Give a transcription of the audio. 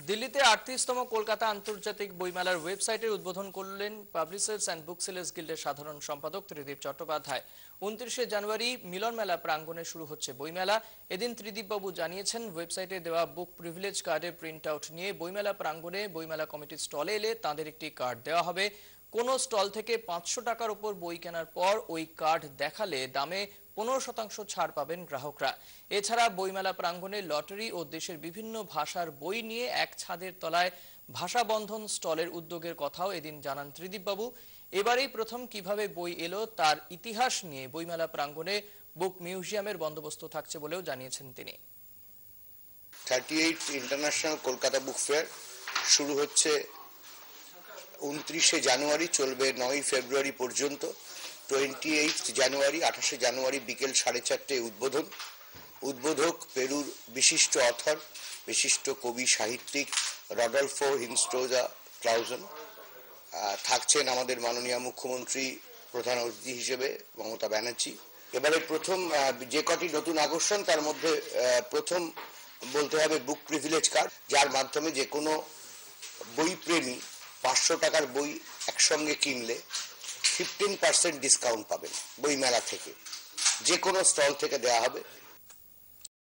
দিল্লিতে ৩৮তম কলকাতা আন্তর্জাতিক বইমেলার ওয়েবসাইটের উদ্বোধন করলেন পাবলিশার্স অ্যান্ড বুক সেলার্স গিল্ডের সাধারণ সম্পাদক ত্রিদীপ চট্টোপাধ্যায়। ২৯শে জানুয়ারি মিলন মেলা প্রাঙ্গণে শুরু হচ্ছে বইমেলা। এদিন ত্রিদীপবাবু জানিয়েছেন, ওয়েবসাইটে দেওয়া বুক প্রিভিলেজ কার্ডের প্রিন্ট আউট নিয়ে বইমেলা প্রাঙ্গণে বইমেলা কমিটির স্টলে এলে তাদের একটি কার্ড দেওয়া হবে। কোন স্টল থেকে ৫০০ টাকার উপর বই কেনার পর ওই কার্ড দেখালে দামে ১৫% ছাড় পাবেন গ্রাহকরা। এছাড়া বইমেলা প্রাঙ্গণে লটারি ও দেশের বিভিন্ন ভাষার বই নিয়ে এক ছাদের তলায় ভাষা বন্ধন স্টলের উদ্যোগের কথাও এদিন জানান ত্রিদীপবাবু। এবারেই প্রথম কিভাবে বই এলো তার ইতিহাস নিয়ে বইমেলা প্রাঙ্গণে বুক মিউজিয়ামের বন্দোবস্ত থাকছে বলেও জানিয়েছেন তিনি। 38 ইন্টারন্যাশনাল কলকাতা বুক ফেয়ার শুরু হচ্ছে 29শে জানুয়ারি, চলবে 9ই ফেব্রুয়ারি পর্যন্ত। 28 জানুয়ারি 28শে জানুয়ারি বিকেল 4:30 উদ্বোধন। উদ্বোধক পেরুর বিশিষ্ট অথর, বিশিষ্ট কবি সাহিত্যিক রডলফো হিনস্টোজা ক্লাউজন। থাকছেন আমাদের মাননীয় মুখ্যমন্ত্রী প্রধান অতিথি হিসেবে মমতা ব্যানার্জি। এবারে প্রথম যে কটি নতুন আকর্ষণ, তার মধ্যে প্রথম বলতে হবে বুক প্রিভিলেজ কার্ড, যার মাধ্যমে যে কোনো বই প্রেমী ৫০০ টাকার বই একসঙ্গে কিনলে 15% ডিসকাউন্ট পাবেন বই মেলা থেকে, যে কোনো স্টল থেকে দেওয়া হবে।